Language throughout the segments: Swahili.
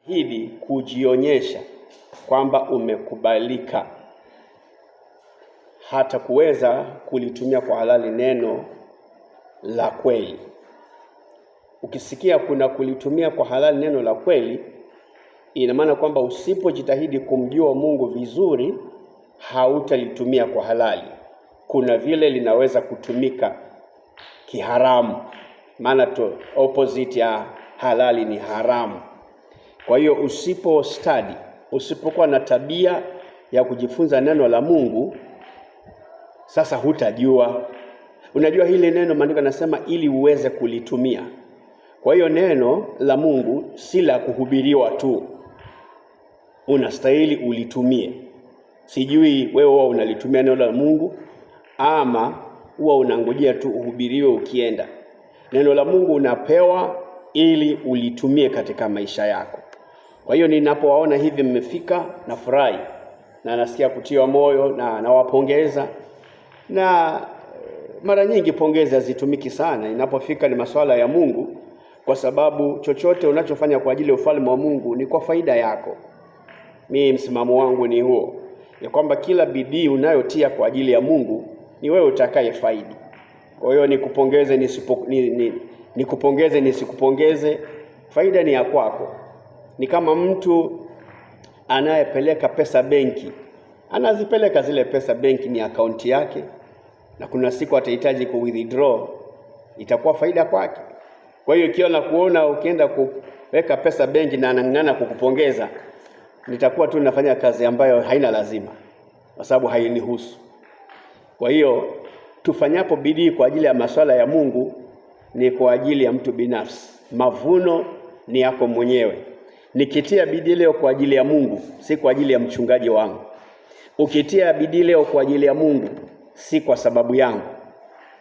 hili kujionyesha kwamba umekubalika, hata kuweza kulitumia kwa halali neno la kweli. Ukisikia kuna kulitumia kwa halali neno la kweli, ina maana kwamba usipojitahidi kumjua Mungu vizuri, hautalitumia kwa halali. Kuna vile linaweza kutumika kiharamu, maana to opposite ya halali ni haramu. Kwa hiyo usipokuwa na tabia ya kujifunza neno la Mungu, sasa hutajua. Unajua hili neno maandiko yanasema ili uweze kulitumia. Kwa hiyo neno la Mungu si la kuhubiriwa tu, unastahili ulitumie. Sijui wewe huwa unalitumia neno la Mungu ama huwa unangojea tu uhubiriwe ukienda. Neno la Mungu unapewa ili ulitumie katika maisha yako. Kwa hiyo ninapowaona hivi mmefika, nafurahi na nasikia kutiwa moyo na nawapongeza. Na mara nyingi pongezi hazitumiki sana inapofika ni masuala ya Mungu, kwa sababu chochote unachofanya kwa ajili ya ufalme wa Mungu ni kwa faida yako. Mimi msimamo wangu ni huo, ya kwamba kila bidii unayotia kwa ajili ya Mungu ni wewe utakayefaidi. Kwa hiyo nikupongeze nisikupongeze, faida ni ya kwako. Ni kama mtu anayepeleka pesa benki, anazipeleka zile pesa benki, ni akaunti yake, na kuna siku atahitaji ku withdraw, itakuwa faida kwake. Kwa hiyo ikiwa kuona ukienda kuweka pesa benki na anang'ana kukupongeza, nitakuwa tu nafanya kazi ambayo haina lazima, kwa sababu hainihusu. Kwa hiyo tufanyapo bidii kwa ajili ya masuala ya Mungu ni kwa ajili ya mtu binafsi. Mavuno ni yako mwenyewe. Nikitia bidii leo kwa ajili ya Mungu, si kwa ajili ya mchungaji wangu. Ukitia bidii leo kwa ajili ya Mungu, si kwa sababu yangu.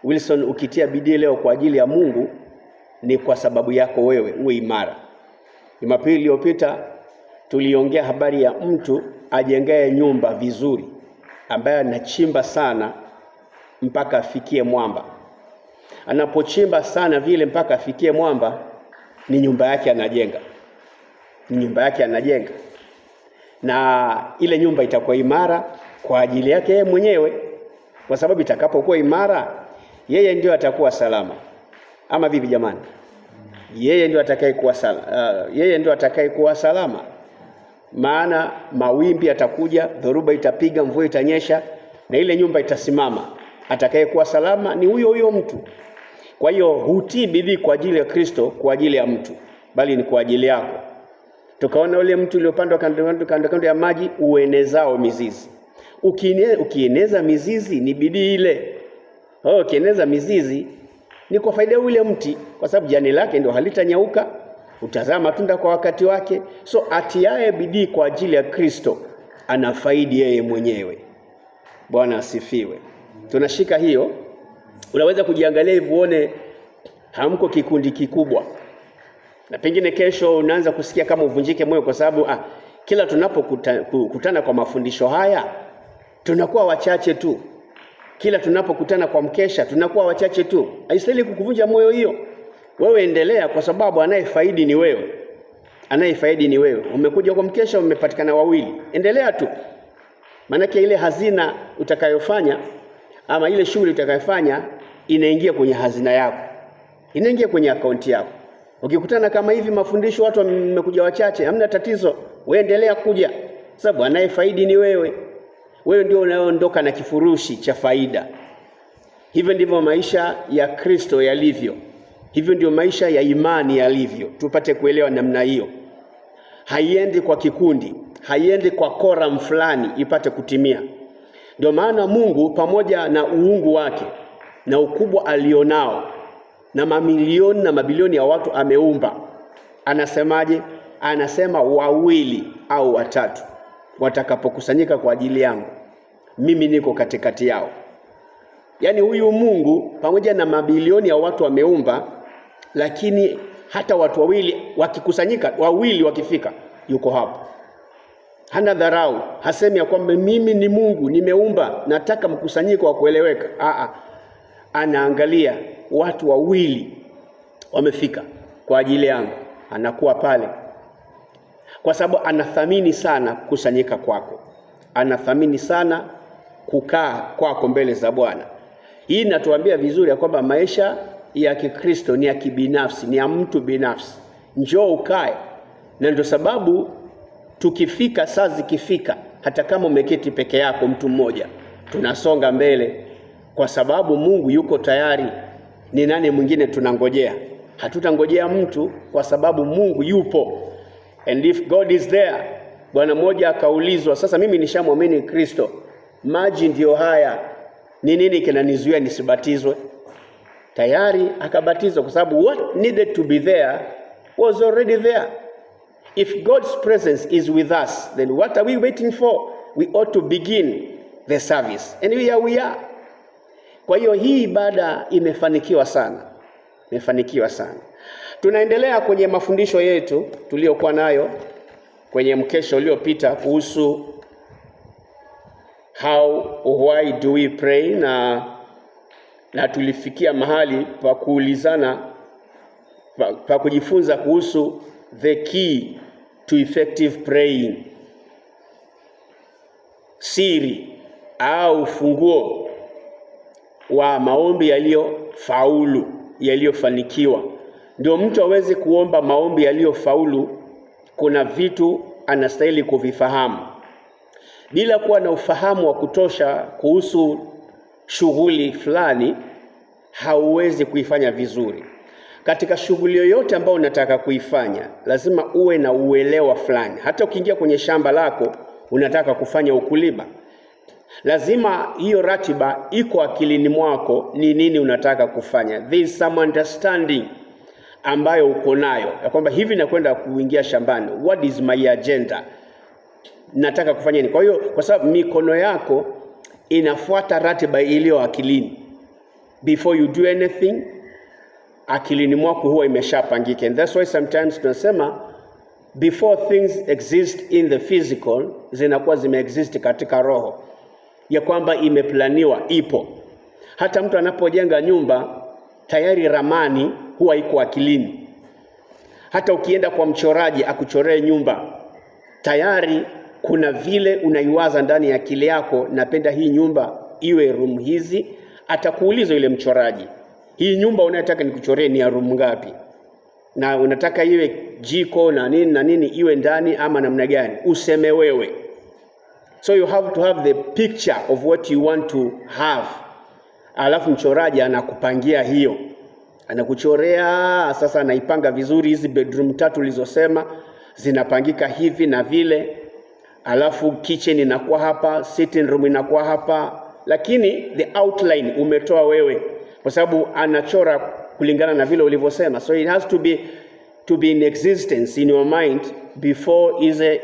Wilson, ukitia bidii leo kwa ajili ya Mungu, ni kwa sababu yako wewe, uwe imara. Jumapili iliyopita tuliongea habari ya mtu ajengaye nyumba vizuri, ambaye anachimba sana mpaka afikie mwamba. Anapochimba sana vile mpaka afikie mwamba, ni nyumba yake anajenga. Na ile nyumba itakuwa imara kwa ajili yake yeye mwenyewe, kwa sababu itakapokuwa imara, yeye ndio atakuwa salama. Ama vipi jamani? Yeye ndio atakayekuwa salama. Maana mawimbi yatakuja, dhoruba itapiga, mvua itanyesha, na ile nyumba itasimama. Atakayekuwa salama ni huyo mtu. Kwa hiyo hutii bidii kwa ajili ya Kristo kwa ajili ya mtu, bali ni kwa ajili yako. Tukaona ule mtu uliopandwa kando ya maji uenezao mizizi. Ukieneza mizizi ni bidii ile. Ukieneza mizizi ni kwa faida ule mti, kwa sababu jani lake ndio halitanyauka, utazaa matunda kwa wakati wake. So atiaye bidii kwa ajili ya Kristo anafaidi yeye mwenyewe. Bwana asifiwe. Tunashika hiyo. Unaweza kujiangalia hivi uone hamko kikundi kikubwa, na pengine kesho unaanza kusikia kama uvunjike moyo, kwa sababu kila tunapokutana kwa mafundisho haya tunakuwa wachache tu. Kila tunapokutana kwa mkesha tunakuwa wachache tu. Haistahili kukuvunja moyo hiyo. Wewe endelea, kwa sababu anayefaidi ni wewe. Umekuja kwa mkesha, umepatikana wawili, endelea tu. Manake ile hazina utakayofanya ama ile shughuli utakayofanya inaingia kwenye hazina yako, inaingia kwenye akaunti yako. Ukikutana kama hivi mafundisho watu wamekuja wachache, hamna tatizo, wewe endelea kuja, sababu anayefaidi ni wewe. Wewe ndio unaondoka na kifurushi cha faida. Hivyo ndivyo maisha ya Kristo yalivyo. Hivyo ndio maisha ya imani yalivyo. Tupate kuelewa namna hiyo. Haiendi kwa kikundi, haiendi kwa koram fulani ipate kutimia. Ndio maana Mungu pamoja na uungu wake na ukubwa alionao na mamilioni na mabilioni ya watu ameumba, anasemaje? Anasema 2 au 3 watakapokusanyika kwa ajili yangu, mimi niko katikati yao. Yaani huyu Mungu pamoja na mabilioni ya watu ameumba, lakini hata watu 2 wakikusanyika, 2 wakifika, yuko hapo. Hana dharau, hasemi ya kwamba mimi ni Mungu, nimeumba, nataka mkusanyiko wa kueleweka. Anaangalia watu 2 wamefika kwa ajili yangu, anakuwa pale. kwa sababu anathamini sana kusanyika kwako, anathamini sana kukaa kwako mbele za Bwana. Hii inatuambia vizuri ya kwamba maisha ya Kikristo ni ya kibinafsi, ni ya mtu binafsi. Njoo ukae. Na ndio sababu tukifika, saa zikifika, hata kama umeketi peke yako mtu mmoja, tunasonga mbele kwa sababu Mungu yuko tayari. Ni nani mwingine tunangojea? Hatutangojea mtu, kwa sababu Mungu yupo. And if God is there, bwana mmoja akaulizwa, sasa mimi nishamwamini Kristo, maji ndio haya, ni nini kinanizuia nisibatizwe? Tayari akabatizwa, kwa sababu what needed to be there was already there. If God's presence is with us, then what are we waiting for? We ought to begin the service. And here we are. Kwa hiyo hii ibada imefanikiwa sana. Imefanikiwa sana. Tunaendelea kwenye mafundisho yetu tuliyokuwa nayo kwenye mkesho uliopita kuhusu why do we pray, na tulifikia mahali pa kuulizana, pa kujifunza kuhusu the key to effective praying, siri au funguo wa maombi yaliyofaulu, yaliyofanikiwa. Ndio mtu aweze kuomba maombi yaliyofaulu, kuna vitu anastahili kuvifahamu. Bila kuwa na ufahamu wa kutosha kuhusu shughuli fulani, hauwezi kuifanya vizuri. Katika shughuli yoyote ambayo unataka kuifanya, lazima uwe na uelewa fulani. Hata ukiingia kwenye shamba lako, unataka kufanya ukulima, lazima hiyo ratiba iko akilini mwako, ni nini unataka kufanya. There is some understanding ambayo uko nayo, ya kwamba hivi nakwenda kuingia shambani, what is my agenda, nataka kufanya nini. Kwa hiyo, kwa sababu mikono yako inafuata ratiba iliyo akilini, before you do anything, akilini mwako huwa imeshapangika. And that's why sometimes tunasema before things exist in the physical, zinakuwa zimeexist katika roho, ya kwamba imeplaniwa, ipo. Hata mtu anapojenga nyumba, tayari ramani huwa iko akilini. Hata ukienda kwa mchoraji akuchoree nyumba, tayari kuna vile unaiwaza ndani ya akili yako, napenda hii nyumba iwe room hizi. Atakuuliza yule mchoraji, hii nyumba unayotaka nikuchoree ni ya room ngapi? Na unataka iwe jiko na nini iwe ndani ama namna gani? Useme wewe. So you have to have the picture of what you want to have. Alafu mchoraji anakupangia hiyo, anakuchorea. Sasa anaipanga vizuri, hizi bedroom 3 ulizosema zinapangika hivi na vile. Alafu kitchen inakuwa hapa, sitting room inakuwa hapa, lakini the outline umetoa wewe, kwa sababu anachora kulingana na vile ulivyosema. So it has to be in existence in your mind before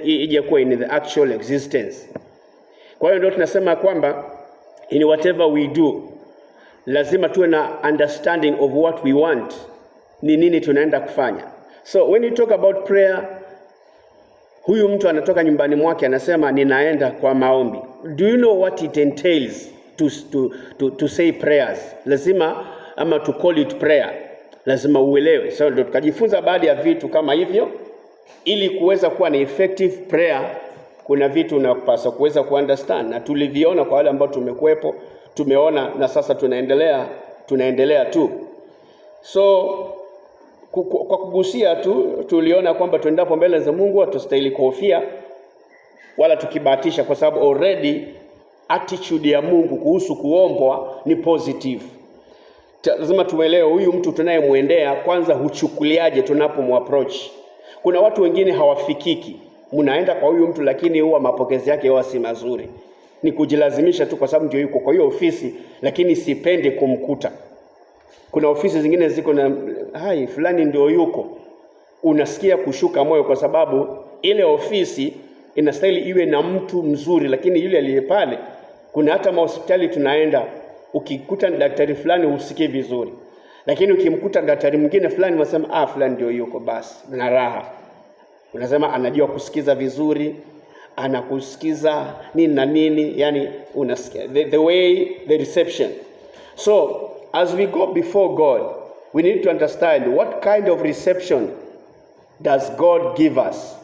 ije kuwa in the actual existence. Kwa hiyo ndio tunasema kwamba in whatever we do, lazima tuwe na understanding of what we want, ni nini tunaenda kufanya. So when you talk about prayer, huyu mtu anatoka nyumbani mwake anasema ninaenda kwa maombi. Do you know what it entails to say prayers? Lazima, ama to call it prayer, lazima uelewe. So ndio tukajifunza baadhi ya vitu kama hivyo, ili kuweza kuwa na effective prayer. Kuna vitu unapaswa kuweza kuunderstand, na tuliviona kwa wale ambao tumekuepo, tumeona, na sasa tunaendelea tu. So kwa kugusia tu, tuliona kwamba tuendapo mbele za Mungu hatustahili kuhofia wala tukibahatisha, kwa sababu already attitude ya Mungu kuhusu kuombwa ni positive. Lazima tuelewe huyu mtu tunayemwendea kwanza huchukuliaje tunapomapproach. Kuna watu wengine hawafikiki. Mnaenda kwa huyu mtu lakini huwa mapokezi yake huwa si mazuri. Ni kujilazimisha tu kwa sababu ndio yuko kwa hiyo ofisi, lakini sipendi kumkuta. Kuna ofisi zingine ziko na hai fulani ndio yuko. Unasikia kushuka moyo kwa sababu ile ofisi inastahili iwe na mtu mzuri, lakini yule aliye pale. Kuna hata hospitali tunaenda, ukikuta daktari fulani usikie vizuri, lakini ukimkuta daktari mwingine fulani unasema fulani ndio yuko, basi na raha. Unasema anajua kusikiza vizuri, anakusikiza nini na nini, yani unasikia the way, the reception. So as we go before God, we need to understand what kind of reception does God give us.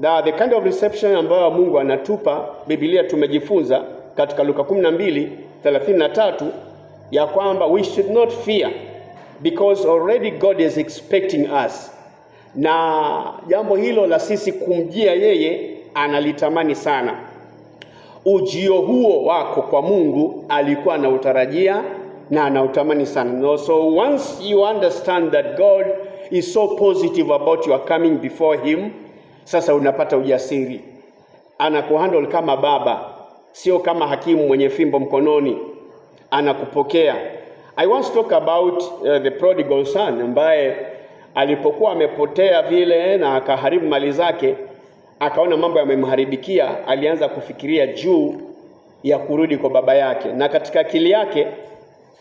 Na the kind of reception ambayo Mungu anatupa, Biblia tumejifunza katika Luka 12:33 ya kwamba we should not fear because already God is expecting us. Na jambo hilo la sisi kumjia yeye analitamani sana. Ujio huo wako kwa Mungu alikuwa anautarajia na anautamani sana. No, so once you understand that God is so positive about your coming before him, sasa unapata ujasiri. Anakuhandle kama baba, sio kama hakimu mwenye fimbo mkononi. Anakupokea. I want to talk about the prodigal son, ambaye alipokuwa amepotea vile na akaharibu mali zake, akaona mambo yamemharibikia, alianza kufikiria juu ya kurudi kwa baba yake. Na katika akili yake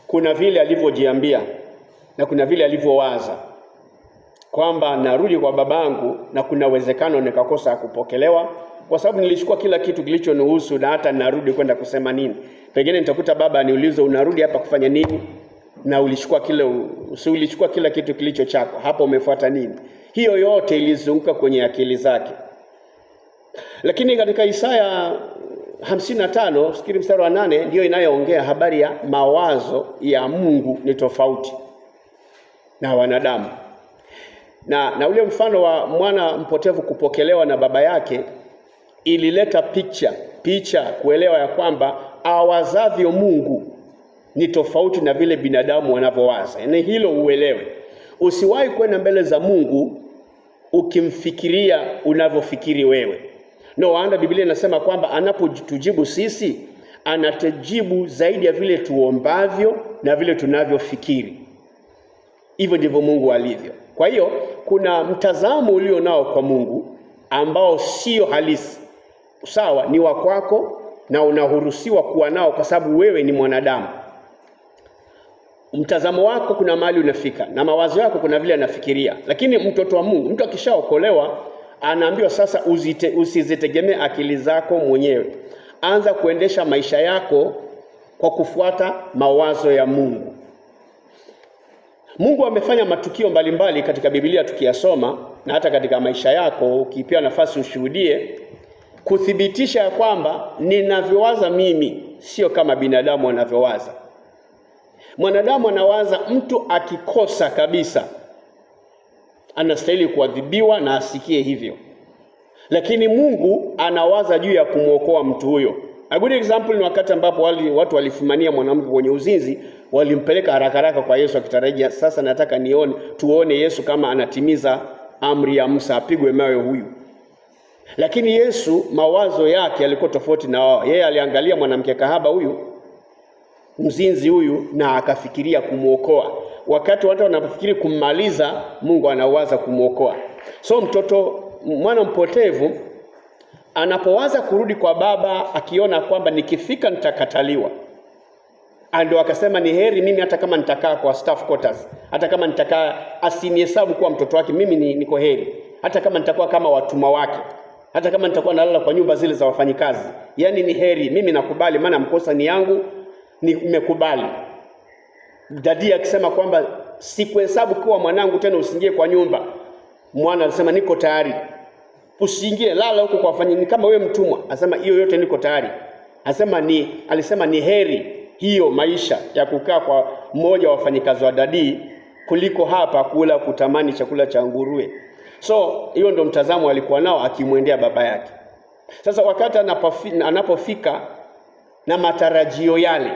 kuna vile alivyojiambia na kuna vile alivyowaza kwamba narudi kwa babangu na kuna uwezekano nikakosa kupokelewa kwa sababu nilichukua kila kitu kilichonihusu, na hata narudi kwenda kusema nini? Pengine nitakuta baba aniulize unarudi hapa kufanya nini? Na ulichukua kila kitu kilicho chako. Hapa umefuata nini? Hiyo yote ilizunguka kwenye akili zake. Lakini katika Isaya 55 fikiri mstari wa 8 ndio inayoongea habari ya mawazo ya Mungu ni tofauti na wanadamu. Na ule mfano wa mwana mpotevu kupokelewa na baba yake ilileta picha kuelewa ya kwamba awazavyo Mungu ni tofauti na vile binadamu wanavyowaza. Yaani hilo uelewe. Usiwahi kwenda mbele za Mungu ukimfikiria unavyofikiri wewe. No wonder Biblia inasema kwamba anapotujibu sisi anatujibu zaidi ya vile tuombavyo na vile tunavyofikiri. Hivyo ndivyo Mungu alivyo. Kwa hiyo kuna mtazamo ulio nao kwa Mungu ambao sio halisi. Sawa, ni wa kwako na unahurusiwa kuwa nao kwa sababu wewe ni mwanadamu. Mtazamo wako kuna mahali unafika na mawazo yako kuna vile anafikiria. Lakini mtoto wa Mungu, mtu akishaokolewa, anaambiwa sasa usizitegemee akili zako mwenyewe. Anza kuendesha maisha yako kwa kufuata mawazo ya Mungu. Mungu amefanya matukio mbalimbali katika Biblia tukiyasoma, na hata katika maisha yako ukipewa nafasi ushuhudie, kuthibitisha kwamba ninavyowaza mimi sio kama binadamu anavyowaza. Mwanadamu anawaza mtu akikosa kabisa anastahili kuadhibiwa na asikie hivyo. Lakini Mungu anawaza juu ya kumwokoa mtu huyo. A good example ni wakati ambapo watu walifumania mwanamke kwenye uzinzi, walimpeleka haraka kwa Yesu akitarajia sasa nataka tuone Yesu kama anatimiza amri ya Musa, apigwe mawe huyu. Lakini Yesu mawazo yake yalikuwa tofauti na wao. Yeye aliangalia mwanamke kahaba huyu, mzinzi huyu, na akafikiria kumuokoa. Wakati watu wanapofikiri kummaliza, Mungu anawaza kumuokoa. So mwana mpotevu anapowaza kurudi kwa baba akiona kwamba nikifika nitakataliwa, ndio akasema ni heri mimi hata kama nitakaa kwa staff quarters, hata kama nitakaa asinihesabu kuwa mtoto wake, mimi niko heri. Hata kama nitakuwa kama watumwa wake, hata kama nitakuwa nalala kwa nyumba zile za wafanyikazi, yani ni heri, mimi nakubali maana mkosa ni yangu, nimekubali. Dadi akisema kwamba sikuhesabu kuwa mwanangu tena usiingie kwa nyumba, mwana alisema niko tayari. Usiingie, lala huko kwa wafanyikazi kama wewe mtumwa. Asema hiyo yote niko tayari. Alisema ni heri hiyo maisha ya kukaa kwa mmoja wa wafanyikazi wa dadi kuliko hapa kula kutamani chakula cha nguruwe. So hiyo ndio mtazamo alikuwa nao akimwendea baba yake. Sasa wakati anapofika na matarajio yale,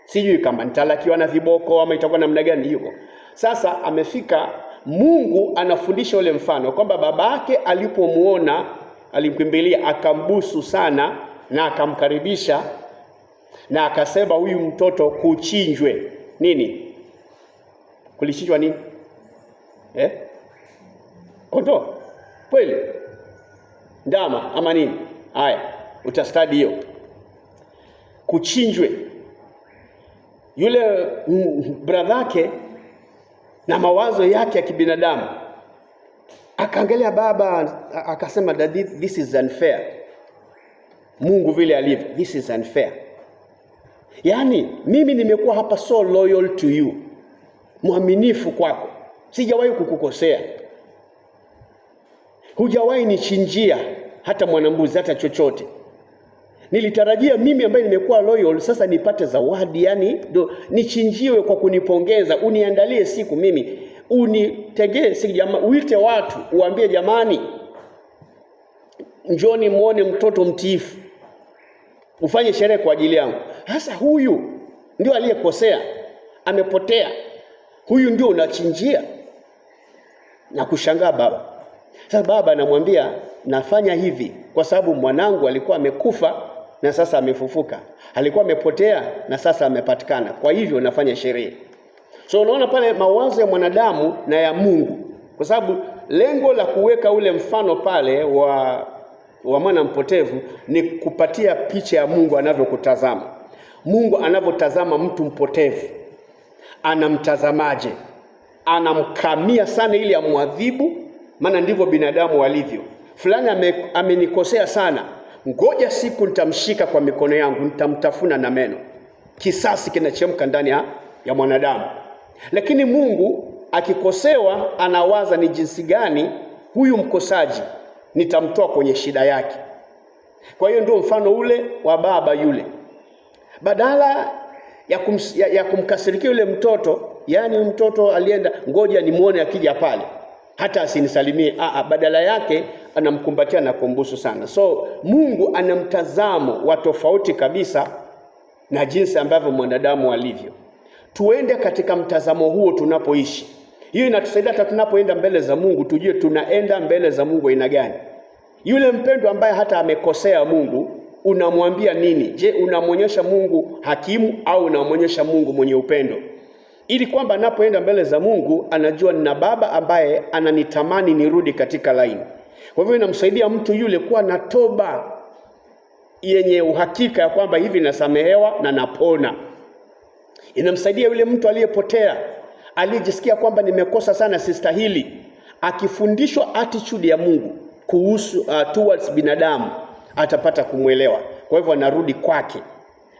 sijui kama nitalakiwa na viboko ama itakuwa namna gani yuko. Sasa amefika, Mungu anafundisha ule mfano kwamba babake alipomuona alimkimbilia, akambusu sana na akamkaribisha na akasema huyu mtoto kuchinjwe. Nini? Kulichinjwa nini? Kondoo? Kweli? Ndama ama nini? Haya, utastadi hiyo. Kuchinjwe. Yule bradhake na mawazo yake ya kibinadamu akaangalia baba akasema, Daddy, this is unfair. Mungu vile alivyo, this is unfair. Yaani mimi nimekuwa hapa so loyal to you, mwaminifu kwako, sijawahi kukukosea. hujawahi nichinjia hata mwanambuzi hata chochote. Nilitarajia mimi ambaye nimekuwa loyal sasa nipate zawadi, yani nichinjiwe kwa kunipongeza, uniandalie siku mimi, unitegee siku jamaa, uite watu, uambie jamani, njoni muone mtoto mtiifu, ufanye sherehe kwa ajili yangu. Sasa huyu ndio aliyekosea, amepotea. Huyu ndio unachinjia. Na kushangaa baba. Sasa baba anamwambia, nafanya hivi kwa sababu mwanangu alikuwa amekufa na sasa amefufuka. Alikuwa amepotea na sasa amepatikana. Kwa hivyo nafanya sherehe. So unaona pale mawazo ya mwanadamu na ya Mungu. Kwa sababu lengo la kuweka ule mfano pale wa mwana mpotevu ni kupatia picha ya Mungu anavyokutazama. Mungu anavyotazama mtu mpotevu, anamtazamaje? Anamkamia sana ili amwadhibu, maana ndivyo binadamu walivyo. Fulani amenikosea sana, ngoja siku nitamshika kwa mikono yangu, nitamtafuna na meno. Kisasi kinachemka ndani ya mwanadamu. Lakini Mungu akikosewa anawaza ni jinsi gani huyu mkosaji nitamtoa kwenye shida yake. Kwa hiyo ndio mfano ule wa baba yule. Badala ya kumkasirikia yule mtoto, yani mtoto alienda, ngoja nimuone akija pale, hata asinisalimie, badala yake anamkumbatia na kumbusu sana. So Mungu ana mtazamo wa tofauti kabisa na jinsi ambavyo mwanadamu alivyo. Tuende katika mtazamo huo tunapoishi. Hiyo inatusaidia hata tunapoenda mbele za Mungu tujue tunaenda mbele za Mungu aina gani. Yule mpendwa ambaye hata amekosea Mungu, unamwambia nini? Je, unamwonyesha Mungu hakimu au unamwonyesha Mungu mwenye upendo? Ili kwamba anapoenda mbele za Mungu anajua nina baba ambaye ananitamani nirudi katika laini. Kwa hivyo inamsaidia mtu yule kuwa na toba yenye uhakika ya kwamba hivi nasamehewa na napona. Inamsaidia yule mtu aliyepotea, alijisikia kwamba nimekosa sana, sistahili, akifundishwa attitude ya Mungu kuhusu towards binadamu atapata kumwelewa. Kwa hivyo anarudi kwake,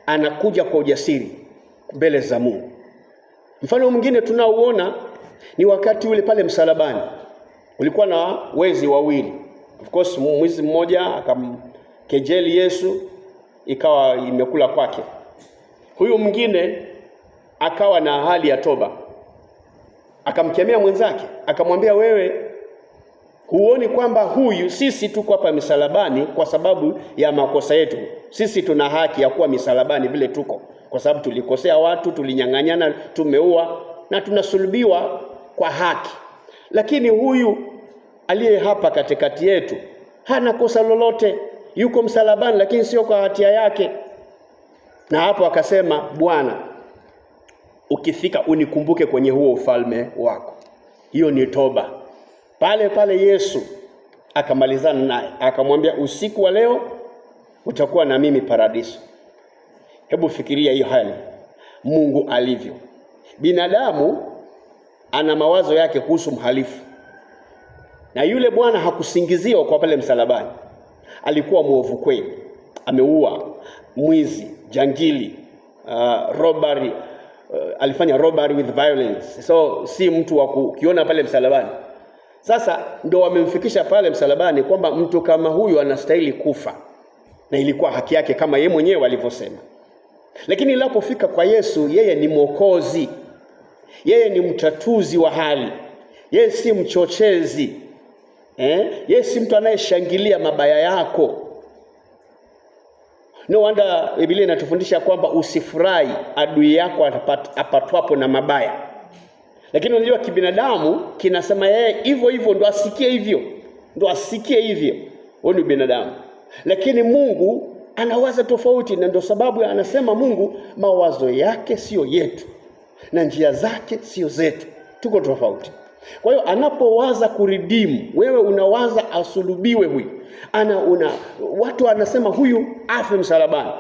anakuja kwa ujasiri mbele za Mungu. Mfano mwingine tunaoona ni wakati ule pale msalabani. Ulikuwa na wezi wawili. Of course mwizi mmoja akamkejeli Yesu, ikawa imekula kwake. Huyu mwingine akawa na hali ya toba, akamkemea mwenzake, akamwambia, wewe huoni kwamba huyu, sisi tuko hapa misalabani kwa sababu ya makosa yetu. Sisi tuna haki ya kuwa misalabani vile tuko, kwa sababu tulikosea watu, tulinyang'anyana, tumeua na tunasulubiwa kwa haki. Lakini huyu aliye hapa katikati yetu hana kosa lolote, yuko msalabani lakini sio kwa hatia yake. Na hapo akasema, Bwana, ukifika unikumbuke kwenye huo ufalme wako. Hiyo ni toba. Pale pale Yesu akamalizana naye, akamwambia, usiku wa leo utakuwa na mimi paradiso. Hebu fikiria hiyo hali Mungu alivyo. Binadamu ana mawazo yake kuhusu mhalifu, na yule bwana hakusingiziwa kwa pale msalabani. Alikuwa muovu kweli, ameua, mwizi, jangili, robbery, alifanya robbery with violence. So si mtu wa kukiona pale msalabani. Sasa ndio wamemfikisha pale msalabani kwamba mtu kama huyu anastahili kufa, na ilikuwa haki yake kama yeye mwenyewe alivyosema. Lakini ilipofika kwa Yesu, yeye ni mwokozi, yeye ni mtatuzi wa hali, yeye si mchochezi, yeye si mtu anayeshangilia mabaya yako. No wonder Biblia inatufundisha kwamba usifurahi adui yako apatwapo na mabaya. Lakini unajua kibinadamu kinasema yeye hivyo ndo asikie hivyo, ndo asikie hivyo. Huo ni binadamu. Lakini Mungu anawaza tofauti, na ndio sababu anasema Mungu mawazo yake sio yetu na njia zake sio zetu. Tuko tofauti. Kwa hiyo anapowaza kuridimu, wewe unawaza asulubiwe huyu. Watu wanasema huyu afe msalabani.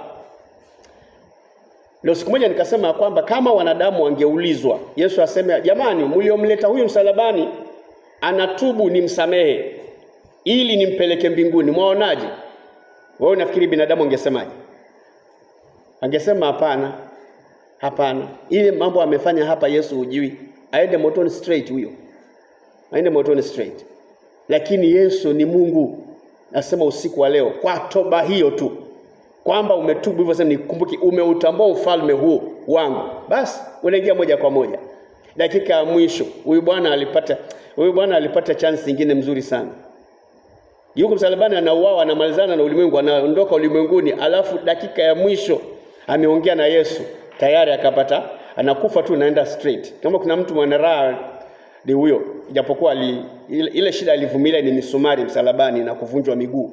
Leo siku moja nikasema kwamba kama wanadamu wangeulizwa, Yesu aseme, jamani, mliomleta huyu msalabani anatubu, nimsamehe ili nimpeleke mbinguni, mwaonaje? Wewe unafikiri binadamu angesemaje? Angesema hapana. Hapana. Ile mambo amefanya hapa Yesu hujui. Aende motoni straight huyo. Aende motoni straight. lakini Yesu ni Mungu. Nasema usiku wa leo, kwa toba hiyo tu, kwamba umetubu hivyo, sasa nikumbuke, umeutambua ufalme huu wangu, basi unaingia moja kwa moja. Dakika ya mwisho huyu bwana alipata chance nyingine mzuri sana. Yuko msalabani, anauawa, anamalizana na ulimwengu, anaondoka ulimwenguni, alafu dakika ya mwisho ameongea na Yesu, tayari akapata, anakufa tu, naenda straight. Kama kuna mtu mwenye raha ni huyo, ijapokuwa ile shida alivumilia ni misumari msalabani na kuvunjwa miguu,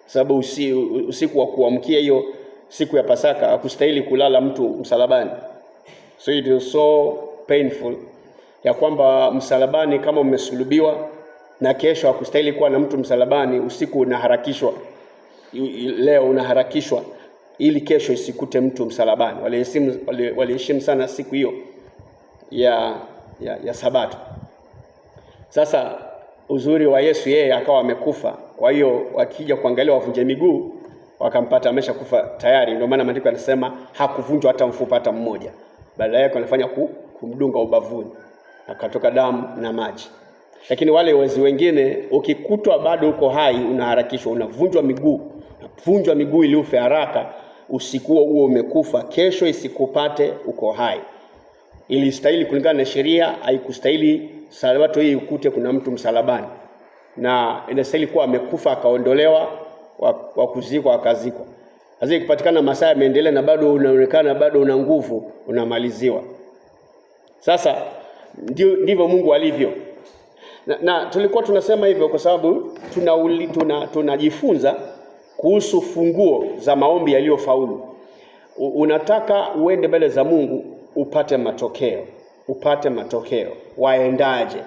sababu usiku wa kuamkia hiyo siku ya Pasaka hakustahili kulala mtu msalabani. So it is so painful ya kwamba msalabani kama umesulubiwa na kesho hakustahili kuwa na mtu msalabani, usiku unaharakishwa, leo unaharakishwa ili kesho isikute mtu msalabani. Waliheshimu sana siku hiyo ya Sabato. Sasa uzuri wa Yesu, yeye akawa amekufa. Kwa hiyo wakija kuangalia wavunje miguu wakampata ameshakufa tayari. Ndio maana maandiko yanasema hakuvunjwa hata mfupa hata mmoja. Badala yake wanafanya kumdunga ubavuni, akatoka damu na maji. Lakini wale wezi wengine, ukikutwa bado uko hai, unaharakishwa, unavunjwa miguu ili ufe haraka, usiku huo umekufa, kesho isikupate uko hai. Ilistahili kulingana na sheria, haikustahili Sabato hii ukute kuna mtu msalabani, na inastahili kuwa amekufa akaondolewa, wa kuzikwa akazikwa. Sasa ikipatikana masaa yameendelea na bado unaonekana bado una nguvu, unamaliziwa. Sasa ndivyo Mungu alivyo. Na tulikuwa tunasema hivyo kwa sababu tunajifunza kuhusu funguo za maombi yaliyofaulu. Unataka uende mbele za Mungu upate matokeo. Waendaje?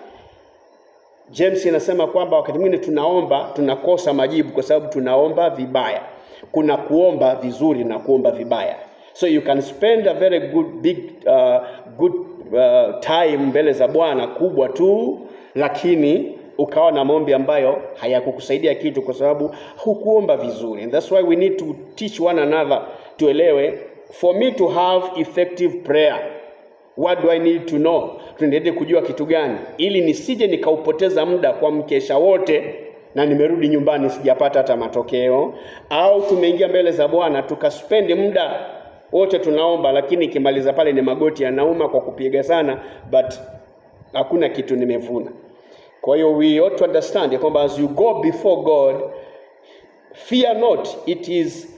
James inasema kwamba wakati mwingine tunaomba tunakosa majibu kwa sababu tunaomba vibaya. Kuna kuomba vizuri na kuomba vibaya. So you can spend a very good time mbele za Bwana kubwa tu, lakini ukawa na maombi ambayo hayakukusaidia kitu kwa sababu hukuomba vizuri. And that's why we need to teach one another, tuelewe, for me to have effective prayer, what do I need to know? Tunaende kujua kitu gani ili nisije nikaupoteza muda kwa mkesha wote na nimerudi nyumbani sijapata hata matokeo, au tumeingia mbele za Bwana tukaspendi muda wote tunaomba, lakini kimaliza pale ni magoti yanauma kwa kupiga sana, but hakuna kitu nimevuna. Kwa hiyo we ought to understand kwamba as you go before God, fear not, it is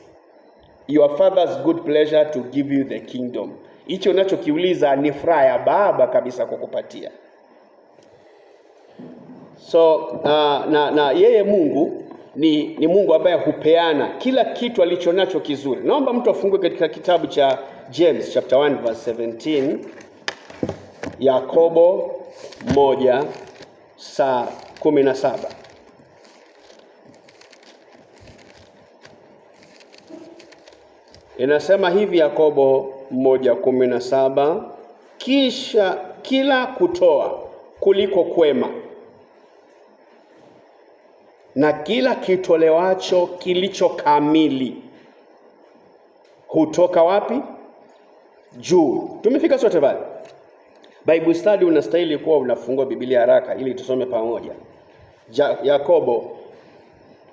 your Father's good pleasure to give you the kingdom. Hicho unachokiuliza ni furaha ya Baba kabisa kukupatia. So na yeye Mungu ni Mungu ambaye hupeana kila kitu alichonacho kizuri. Naomba mtu afungue katika kitabu cha James chapter 1 verse 17. Yakobo 1:17. Inasema hivi, Yakobo 1:17, kisha kila kutoa kuliko kwema na kila kitolewacho kilicho kamili hutoka wapi? Juu. Tumefika sote pale. Bible study unastahili kuwa unafungua Biblia haraka ili tusome pamoja.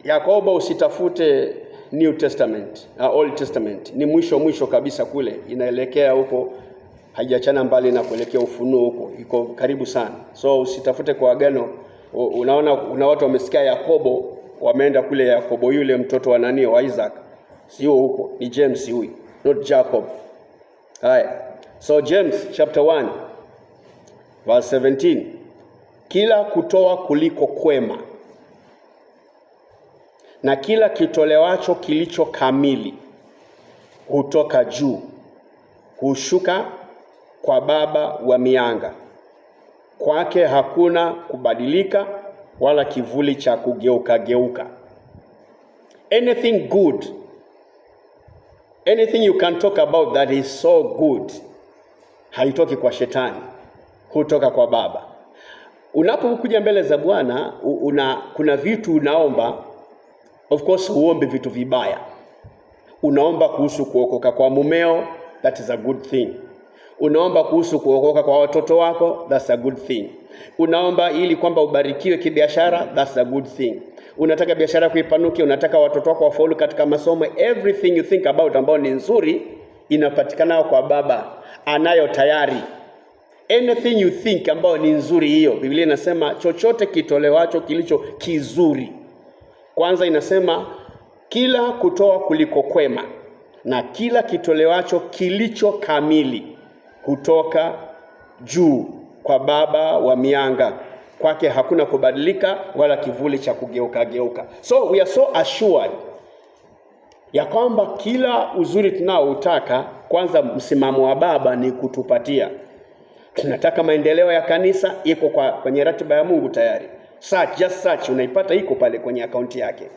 Yakobo usitafute New Testament, Old Testament. Ni mwisho kabisa kule, inaelekea huko, haijachana mbali na kuelekea Ufunuo huko. Iko karibu sana. So usitafute kwa Agano. Una watu wamesikia Yakobo, wameenda kule Yakobo yule mtoto wa nani wa Isaac. Sio huko, ni James huyu, not Jacob. Haya. So James chapter 1 verse 17. Kila kutoa kuliko kwema na kila kitolewacho kilicho kamili hutoka juu, hushuka kwa Baba wa mianga. Kwake hakuna kubadilika wala kivuli cha kugeuka. Anything good, anything you can talk about that is so good, haitoki kwa shetani, hutoka kwa Baba. Unapokuja mbele za Bwana, kuna vitu unaomba. Of course huombi vitu vibaya. Unaomba kuhusu kuokoka kwa mumeo, that is a good thing. Unaomba kuhusu kuokoka kwa watoto wako, that's a good thing. Unaomba ili kwamba ubarikiwe kibiashara, that's a good thing. Unataka biashara kuipanuke, unataka watoto wako wafaulu katika masomo, everything you think about ambao ni nzuri inapatikana kwa Baba, anayo tayari. Anything you think ambao ni nzuri hiyo, Biblia inasema chochote kitolewacho kilicho kizuri. Kwanza inasema kila kutoa kuliko kwema, na kila kitolewacho kilicho kamili hutoka juu kwa Baba wa mianga. Kwake hakuna kubadilika wala kivuli cha kugeuka. So we are so assured ya kwamba kila uzuri tunaoutaka, kwanza msimamo wa Baba ni kutupatia. Tunataka maendeleo ya kanisa, iko kwenye ratiba ya Mungu tayari. Just search, unaipata iko pale kwenye akaunti yake.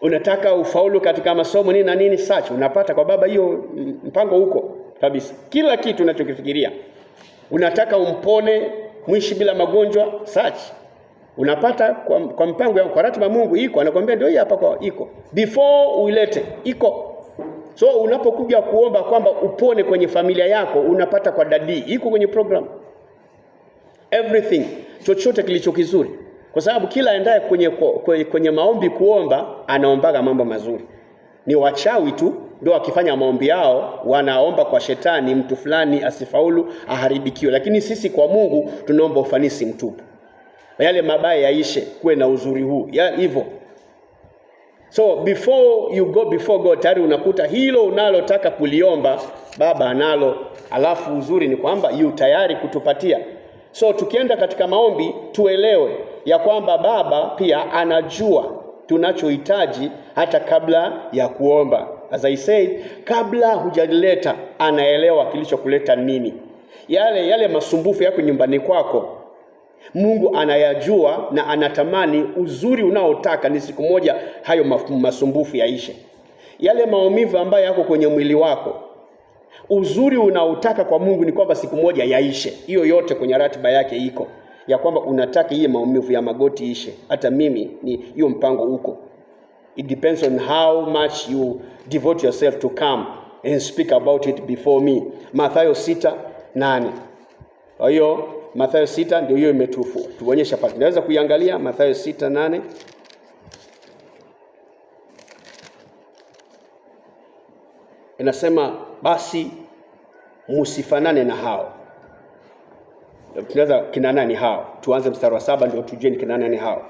Unataka ufaulu katika masomo nini na nini, search, unapata kwa Baba, hiyo mpango huko kabisa. Kila kitu unachokifikiria. Unataka umpone, mwishi bila magonjwa, search. Unapata kwa mpango ya kwa ratiba Mungu iko, anakuambia ndio hii hapa kwa iko. Before uilete, iko. So unapokuja kuomba kwamba upone kwenye familia yako, unapata kwa dadi, iko kwenye program. Everything, chochote kilicho kizuri. Kwa sababu kila aendaye kwenye maombi kuomba, anaombaga mambo mazuri. Ni wachawi tu ndio wakifanya maombi yao wanaomba kwa shetani mtu fulani asifaulu, aharibikiwe. Lakini sisi kwa Mungu tunaomba ufanisi mtupu. Yale mabaya yaishe, kuwe na uzuri huu. Hivyo. So before you go before God, tayari unakuta hilo unalotaka kuliomba Baba analo. Alafu uzuri ni kwamba yu tayari kutupatia. So tukienda katika maombi tuelewe ya kwamba Baba pia anajua tunachohitaji hata kabla ya kuomba. As I said, kabla hujalileta anaelewa kilichokuleta nini. Yale masumbufu yako nyumbani kwako, Mungu anayajua na anatamani uzuri unaotaka ni siku moja hayo masumbufu yaishe. Yale maumivu ambayo yako kwenye mwili wako, uzuri unaotaka kwa Mungu ni kwamba siku moja yaishe. Hiyo yote kwenye ratiba yake iko. Ya kwamba unataka iye maumivu ya magoti ishe. Hata mimi ni hiyo mpango uko. It depends on how much you devote yourself to come and speak about it before me. Mathayo 6:8. Kwa hiyo Mathayo 6 ndio hiyo imetuonyesha pale. Tunaweza kuiangalia Mathayo 6:8. Inasema basi msifanane na hao. Tunaweza kina nani hao? Tuanze mstari wa 7 ndio tujue ni kina nani hao.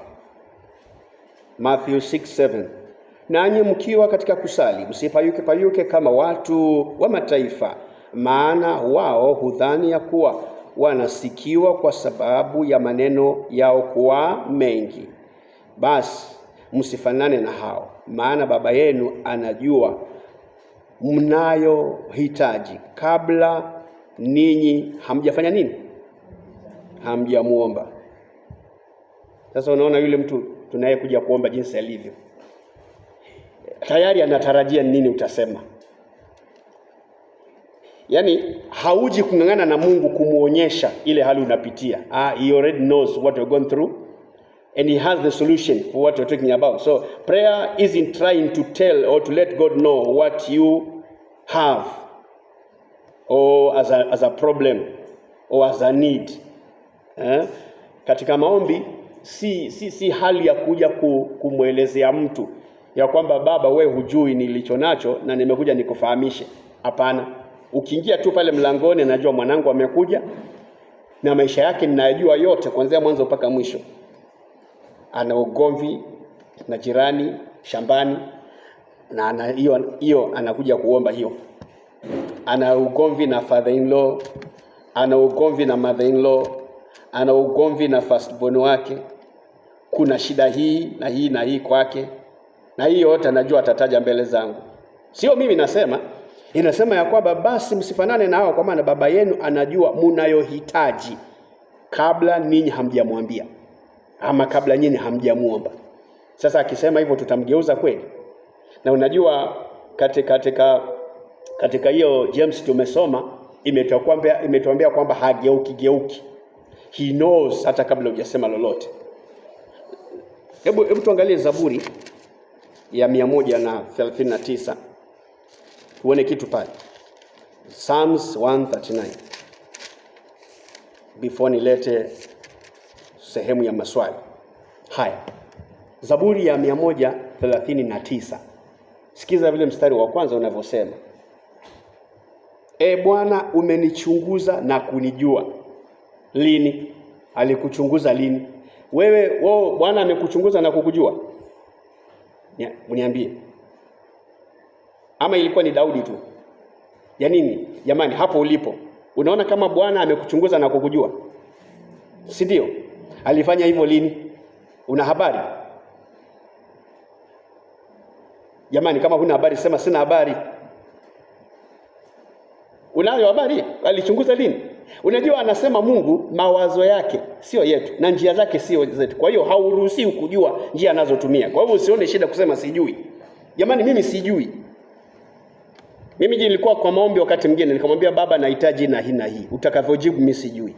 Matthew 6:7. Nanyi mkiwa katika kusali, msipayuke kama watu wa mataifa, maana wao hudhani ya kuwa wanasikiwa kwa sababu ya maneno yao kuwa mengi. Basi msifanane na hao, maana Baba yenu anajua mnayohitaji kabla ninyi hamjafanya nini? Hamjamuomba. Sasa unaona yule mtu tunayekuja kuomba jinsi alivyo, tayari anatarajia nini utasema. Yaani hauji kungangana na Mungu kumuonyesha ile hali unapitia. He already knows what you're going through and he has the solution for what you're talking about. So prayer isn't trying to tell or to let God know what you have or as a problem or as a need. Katika maombi si hali ya kuja kumwelezea mtu ya kwamba Baba we hujui nilicho nacho na nimekuja nikufahamishe. Hapana. Ukiingia tu pale mlangoni, najua mwanangu amekuja na maisha yake ninayajua yote kuanzia mwanzo mpaka mwisho. Ana ugomvi na jirani shambani na hiyo anakuja kuomba hiyo. Ana ugomvi na father-in-law, ana ugomvi na mother-in-law, ana ugomvi na firstborn wake. Kuna shida hii na hii na hii kwake. Na hiyo yote anajua atataja mbele zangu. Sio mimi nasema, inasema ya kwamba basi msifanane na hao kwa maana Baba yenu anajua mnayohitaji kabla ninyi hamjamwambia ama kabla nyinyi hamjamuomba. Sasa akisema hivyo tutamgeuza kweli? Na unajua katika hiyo James tumesoma imetuambia kwamba hageuki. He knows hata kabla hujasema lolote. Hebu tuangalie Zaburi ya 139. Tuone kitu pale. Psalms 139. Before nilete sehemu ya maswali haya, Zaburi ya 139. Sikiza vile mstari wa kwanza unavyosema: E Bwana, umenichunguza na kunijua. Lini? Alikuchunguza lini? Wewe Bwana amekuchunguza na kukujua? Mniambie. Ama ilikuwa ni Daudi tu? Ya nini? Jamani, hapo ulipo, unaona kama Bwana amekuchunguza na kukujua? Si ndio? Alifanya hivyo lini? Una habari? Jamani, kama huna habari sema sina habari. Unayo habari? Alichunguza lini? Unajua, anasema Mungu mawazo yake sio yetu na njia zake sio zetu. Kwa hiyo hauruhusiwi kujua njia anazotumia. Kwa hivyo usione shida kusema sijui. Jamani, mimi sijui. Mimi nilikuwa kwa maombi wakati mwingine nikamwambia Baba, nahitaji na hii na hii. Utakavyojibu mimi sijui.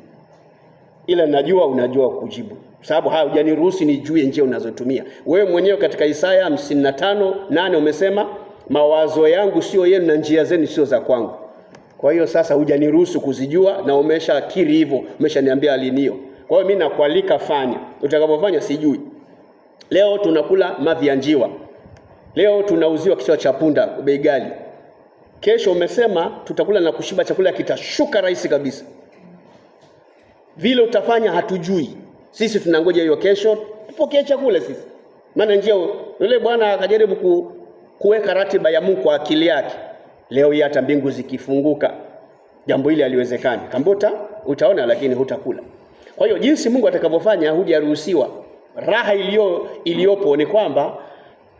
Ila najua unajua kujibu. Sababu hujaniruhusu nijue njia unazotumia. Wewe mwenyewe katika Isaya 55:8 umesema mawazo yangu sio yenu na njia zenu sio za kwangu. Kwa hiyo sasa hujaniruhusu kuzijua na umeshakiri hivyo, umeshaniambia alinio. Kwa hiyo mimi nakualika fanya. Utakapofanya sijui. Leo tunakula mavi ya njiwa. Leo tunauziwa kichwa cha punda bei ghali. Kesho umesema tutakula na kushiba, chakula kitashuka rahisi kabisa. Vile utafanya hatujui. Sisi tunangoja hiyo kesho tupokee chakula sisi. Maana njia yule bwana akajaribu kuweka ratiba ya Mungu kwa akili yake. Leo hii hata mbingu zikifunguka jambo hili haliwezekani. Kambota utaona lakini hutakula. Kwa hiyo jinsi Mungu atakavyofanya hujaruhusiwa. Raha iliyopo ni kwamba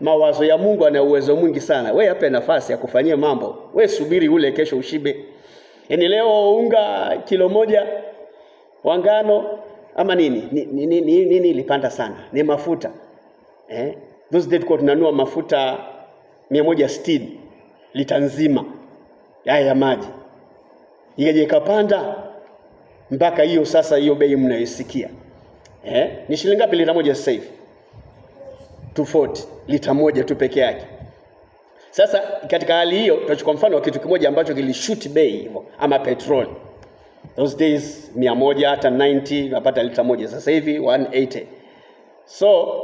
mawazo ya Mungu ana uwezo mwingi sana. Wewe hape nafasi ya kufanyia mambo. Wewe subiri ule kesho ushibe. Yaani leo unga kilo moja wa ngano ama nini ilipanda sana. Ni mafuta. Those days kwa tunanua mafuta 160 lita nzima ya maji. Ikaje ikapanda mpaka hiyo sasa hiyo bei mnaisikia. Ni shilingi ngapi lita moja sasa hivi? 240 lita moja tu peke yake. Sasa katika hali hiyo tutachukua mfano wa kitu kimoja ambacho kilishoot bei hivyo ama petrol. Those days 100 hata 90 unapata lita moja, sasa hivi 180. So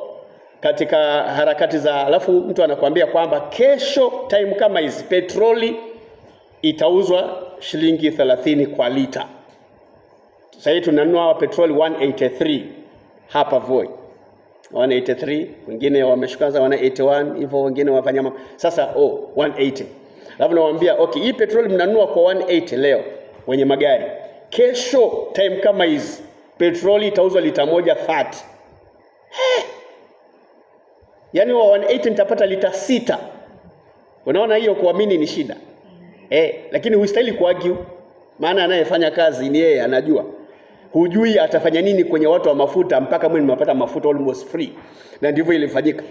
katika harakati za alafu mtu anakuambia kwamba kesho time kama hizi petroli itauzwa shilingi 30 kwa lita. Sasa hivi tunanunua petroli 183 hapa Voi. 183, wengine wameshukaza 181, hivyo wengine wafanya mambo. Sasa 180. Alafu nawaambia okay, hii petroli mnanunua kwa 180 leo wenye magari. Kesho time kama hizi petroli itauzwa lita moja 30. Yaani wa 180 nitapata lita 6. Unaona hiyo kuamini ni shida. Lakini hustahili kuargue, maana anayefanya kazi ni yeye anajua. Hujui atafanya nini kwenye watu wa mafuta mpaka mimi nimepata mafuta almost free. Na ndivyo ilifanyika.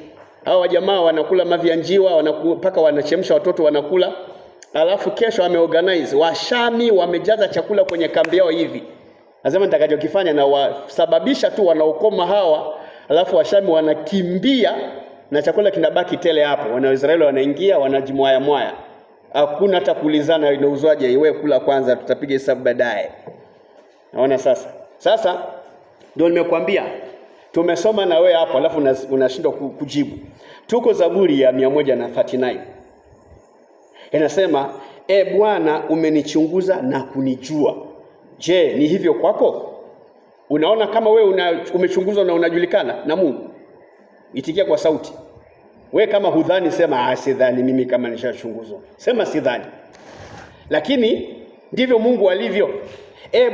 Hao jamaa wanakula mavi ya njiwa, mpaka wanachemsha watoto wanakula. Alafu kesho ameorganize Washami wamejaza chakula kwenye kambi yao hivi. Nasema nitakachokifanya na wasababisha tu wanaokoma hawa, alafu Washami wanakimbia na chakula kinabaki tele hapo. Wanaisraeli wanaingia wanajimwaya mwaya. Hakuna hata kuulizana inauzwaje, wewe kula kwanza tutapiga hesabu baadaye. Naona sasa ndio nimekuambia tumesoma na wewe hapo alafu unashindwa kujibu. Tuko Zaburi ya 139. Inasema Bwana, umenichunguza na kunijua. Je, ni hivyo kwako? Unaona kama wewe umechunguzwa na unajulikana na Mungu? Itikia kwa sauti. Wewe kama hudhani sema sidhani mimi kama nishachunguzwa. Sema sidhani. Lakini ndivyo Mungu alivyo.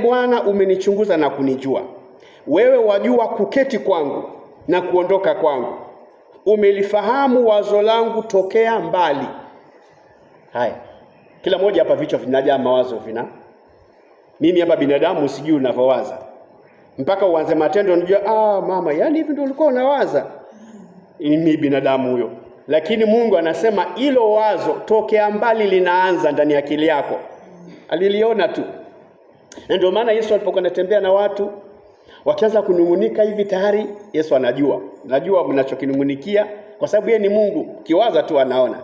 Bwana, umenichunguza na kunijua. Wewe wajua kuketi kwangu na kuondoka kwangu. Umelifahamu wazo langu tokea mbali. Haya. Kila mmoja hapa vichwa vinajaa mawazo vina. Mimi hapa binadamu sijui unavyowaza. Mpaka uanze matendo unajua mama, yani hivi ndio ulikuwa unawaza. Mimi binadamu huyo. Lakini Mungu anasema hilo wazo tokea mbali linaanza ndani ya akili yako. Aliliona tu. Na ndio maana Yesu alipokuwa anatembea na watu wakianza kunungunika hivi tayari Yesu anajua. Najua mnachokinungunikia kwa sababu yeye ni Mungu. Kiwaza tu anaona.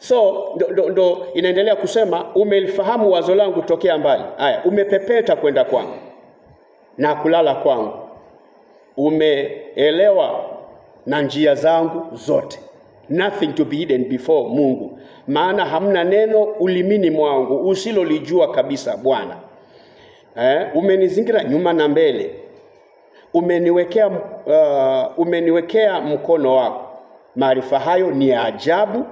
So ndo inaendelea kusema umelifahamu wazo langu tokea mbali. Haya, umepepeta kwenda kwangu na kulala kwangu. Umeelewa na njia zangu zote. Nothing to be hidden before Mungu. Maana hamna neno ulimini mwangu usilolijua kabisa Bwana. Umenizingira nyuma na mbele. Umeniwekea mkono wako. Maarifa hayo ni ya ajabu,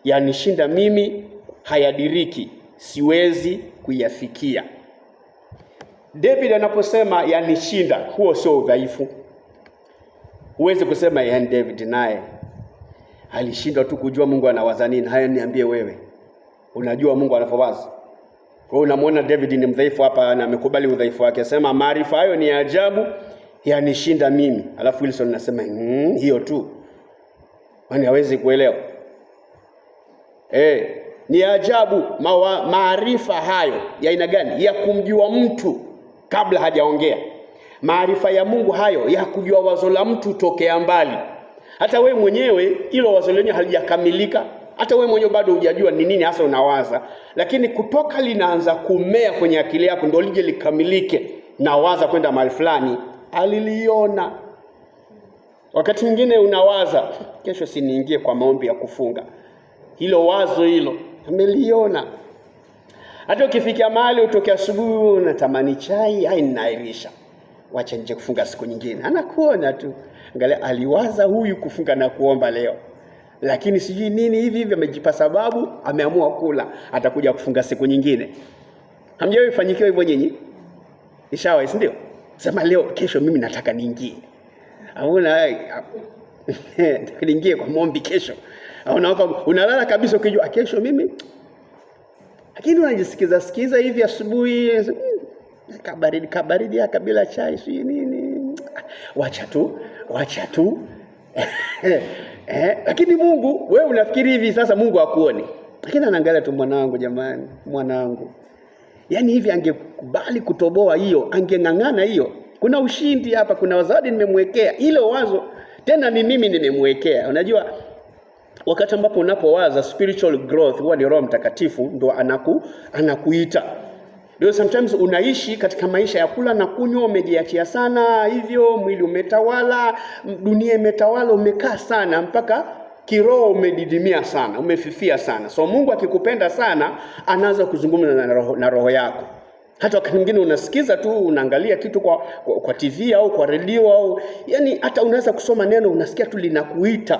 yanishinda mimi, hayadiriki, siwezi kuyafikia. David anaposema yanishinda, huo sio udhaifu. Huwezi kusema yani David naye alishindwa tu kujua Mungu anawaza nini. Haya, niambie wewe, unajua Mungu anavyowaza? Kwa unamwona David ni mdhaifu hapa na amekubali udhaifu wake. Sema maarifa hayo ni ajabu, yanishinda mimi. Alafu Wilson anasema hiyo tu. Kwani hawezi kuelewa? Ni ajabu maarifa hayo ya aina gani? Ya kumjua mtu kabla hajaongea. Maarifa ya Mungu hayo ya kujua wazo la mtu tokea mbali. Hata we mwenyewe hilo wazo lenyewe halijakamilika. Hata we mwenyewe bado hujajua ni nini hasa unawaza. Lakini kutoka linaanza kumea kwenye akili yako ndio lije likamilike na waza kwenda mahali fulani, aliliona. Wakati mwingine unawaza, kesho siniingie kwa maombi ya kufunga. Hilo wazo hilo ameliona. Hata ukifikia mahali utoke asubuhi unatamani chai, ninairisha, wacha nje kufunga siku nyingine. Anakuona tu. Angalia, aliwaza huyu kufunga na kuomba leo, lakini sijui nini hivi amejipa sababu, ameamua kula, atakuja kufunga siku nyingine. Hamjawahi fanyikiwa hivyo nyinyi? Ishawahi, si ndio? Sema leo kesho mimi nataka niingie. Hauna niingie kwa maombi kesho. Unalala kabisa ukijua kesho mimi. Lakini unajisikiza hivi asubuhi, kabaridi kabila chai si nini. Wacha tu. Lakini Mungu, wewe unafikiri hivi sasa Mungu hakuoni. Lakini anaangalia tu, mwanangu, jamani, mwanangu. Yaani hivi angekubali kutoboa hiyo, angeng'ang'ana hiyo. Kuna ushindi hapa, kuna zawadi nimemwekea. Ile wazo tena ni mimi nimemwekea. Unajua wakati ambapo unapowaza spiritual growth, huwa ni Roho Mtakatifu ndo anakuita. Ndio sometimes unaishi katika maisha ya kula na kunywa, umejiachia sana hivyo, mwili umetawala, dunia imetawala, umekaa sana mpaka kiroho umedidimia sana, umefifia sana. So Mungu akikupenda sana anaanza kuzungumza na roho yako. Hata wakati mwingine unasikiza tu, unaangalia kitu kwa TV au kwa redio au yani hata unaweza kusoma neno unasikia tu linakuita.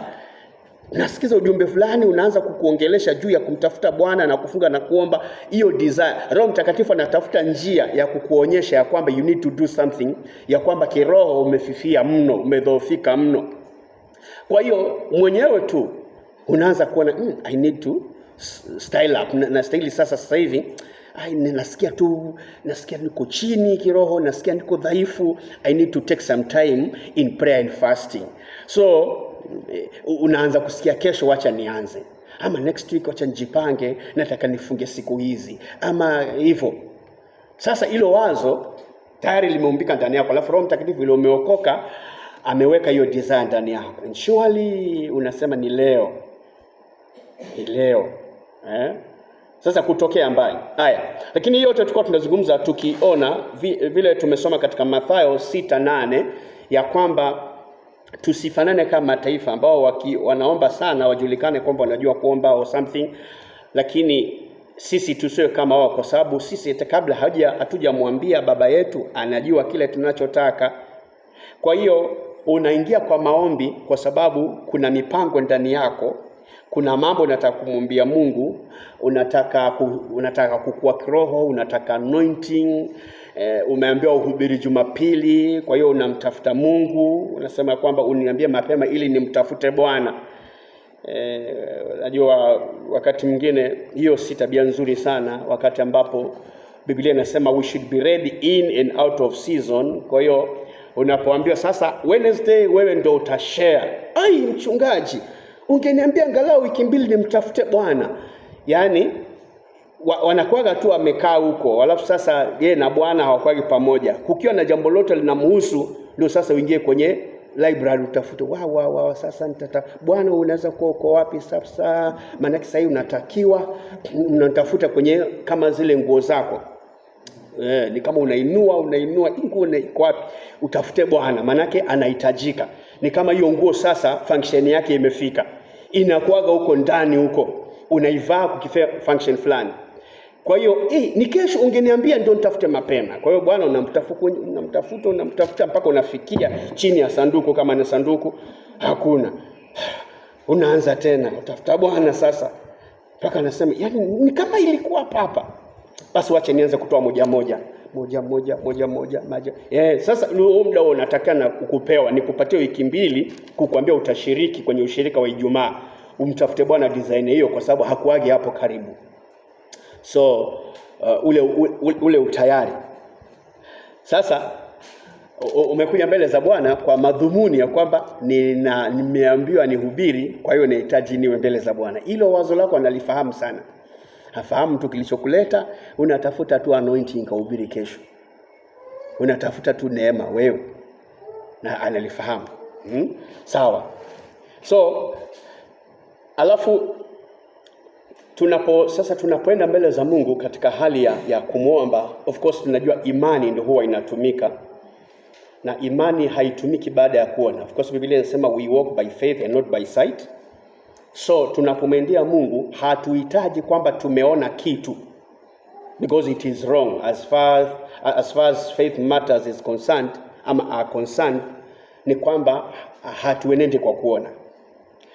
Unasikiza ujumbe fulani unaanza kukuongelesha juu ya kumtafuta Bwana na kufunga na kuomba. Hiyo desire, Roho Mtakatifu anatafuta njia ya kukuonyesha ya kwamba you need to do something, ya kwamba kiroho umefifia mno, umedhoofika mno. Kwa hiyo mwenyewe tu unaanza kuona I need to style up. Na style sasa hivi nasikia niko chini kiroho, nasikia niko dhaifu. I need to take some time in prayer and fasting. So unaanza kusikia kesho wacha nianze, ama next week wacha nijipange, nataka nifunge siku hizi, ama hivyo. Sasa hilo wazo tayari limeumbika ndani yako, alafu Roho Mtakatifu ile umeokoka ameweka hiyo desire ndani yako. And surely unasema ni leo. Sasa kutokea mbali. Haya. Lakini yote tulikuwa tunazungumza tukiona vile tumesoma katika Mathayo 6:8 ya kwamba tusifanane kama mataifa ambao wanaomba sana wajulikane kwamba wanajua kuomba or something, lakini sisi tusiwe kama wao, kwa sababu sisi kabla hatujamwambia baba yetu anajua kile tunachotaka. Kwa hiyo unaingia kwa maombi kwa sababu kuna mipango ndani yako. Kuna mambo unataka kumwambia Mungu, unataka kukua kiroho, unataka anointing, umeambiwa uhubiri Jumapili, kwa hiyo unamtafuta Mungu, unasema kwamba uniambie mapema ili nimtafute Bwana. Najua wakati mwingine hiyo si tabia nzuri sana, wakati ambapo Biblia inasema we should be ready in and out of season. Kwa hiyo unapoambiwa sasa Wednesday wewe ndio utashare, mchungaji ungeniambia angalau wiki mbili nimtafute Bwana. Yaani wanakuaga tu amekaa huko, alafu sasa yeye na Bwana hawakwagi pamoja. Kukiwa na jambo lote linamhusu ndio sasa uingie kwenye library utafute sasa Bwana unaweza kuwa uko wapi sasa, maana sasa hivi unatakiwa unatafuta kwenye kama zile nguo zako. Ni kama unainua nguo iko wapi, utafute Bwana maana anahitajika. Ni kama hiyo nguo sasa function yake imefika, inakuaga huko ndani huko, unaivaa kukifanya function fulani. Kwa hiyo ni kesho ungeniambia ndio nitafute mapema. Kwa hiyo Bwana unamtafuta mpaka unafikia chini ya sanduku, kama na sanduku hakuna. Unaanza tena utafuta Bwana sasa. Mpaka anasema yani ni kama ilikuwa hapa. Basi wacha nianze kutoa moja. Sasa huo muda unatakana kukupewa, nikupatie wiki 2 kukuambia utashiriki kwenye ushirika wa Ijumaa. Umtafute Bwana design hiyo kwa sababu hakuagi hapo karibu. So ule utayari. Sasa umekuja mbele za Bwana kwa madhumuni ya kwamba nimeambiwa nihubiri, kwa hiyo nahitaji niwe mbele za Bwana. Hilo wazo lako analifahamu sana. Hafahamu tu kilichokuleta, unatafuta tu anointing kuhubiri kesho. Unatafuta tu neema wewe. Na analifahamu. Sawa. So alafu tunapoenda mbele za Mungu katika hali ya kumuomba, of course tunajua imani ndio huwa inatumika. Na imani haitumiki baada ya kuona. Of course Biblia inasema we walk by faith and not by sight. So tunapomwendea Mungu hatuhitaji kwamba tumeona kitu, because it is wrong as far as faith matters is concerned, are concerned, ni kwamba hatuenende kwa kuona.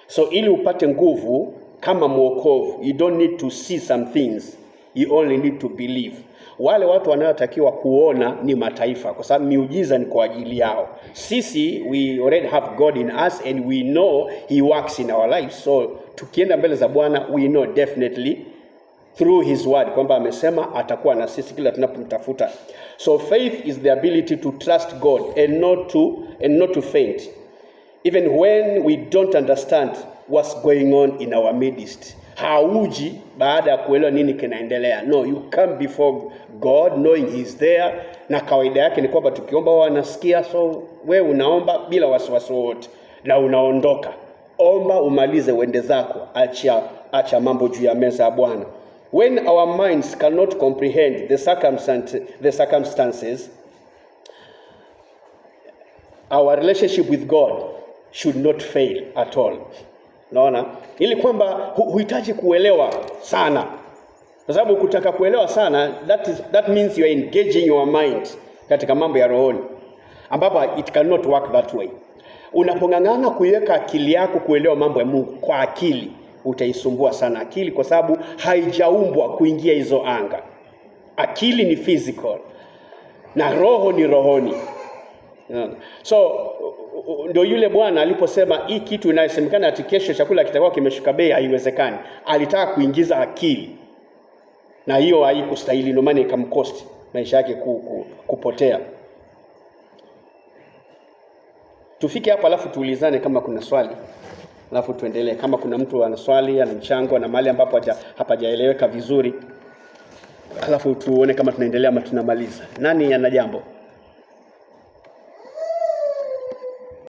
So ili upate nguvu kama mwokovu, you don't need to see some things, you only need to believe. Wale watu wanaotakiwa kuona ni mataifa, kwa sababu miujiza ni kwa ajili yao. Sisi we already have God in us and we know he works in our lives. So tukienda mbele za Bwana, we know definitely through his word kwamba amesema atakuwa na sisi kila tunapomtafuta. So faith is the ability to trust God and not to faint, even when we don't understand what's going on in our midst. Hauji baada ya kuelewa nini kinaendelea. No, you come before God knowing he's there, na kawaida yake ni kwamba tukiomba wao anasikia. So wewe unaomba bila wasiwasi wote na unaondoka. Omba umalize uende zako, acha mambo juu ya meza ya Bwana. When our minds cannot comprehend the circumstances, our relationship with God should not fail at all. Naona ili kwamba huhitaji kuelewa sana, kwa sababu ukitaka kuelewa sana that means you are engaging your mind katika mambo ya rohoni, ambapo it cannot work that way. Unapongangana kuiweka akili yako kuelewa mambo ya Mungu kwa akili, utaisumbua sana akili, kwa sababu haijaumbwa kuingia hizo anga. Akili ni physical na roho ni rohoni. So ndio yule bwana aliposema hii kitu inayosemekana ati kesho chakula kitakuwa kimeshuka bei, haiwezekani. Alitaka kuingiza akili, na hiyo haikustahili, ndio maana ikamcost maisha yake kupotea. Tufike hapa alafu tuulizane kama kuna swali, alafu tuendelee. Kama kuna mtu ana swali, ana mchango na mahali ambapo hapajaeleweka vizuri, alafu tuone kama tunaendelea ama tunamaliza. Nani ana jambo?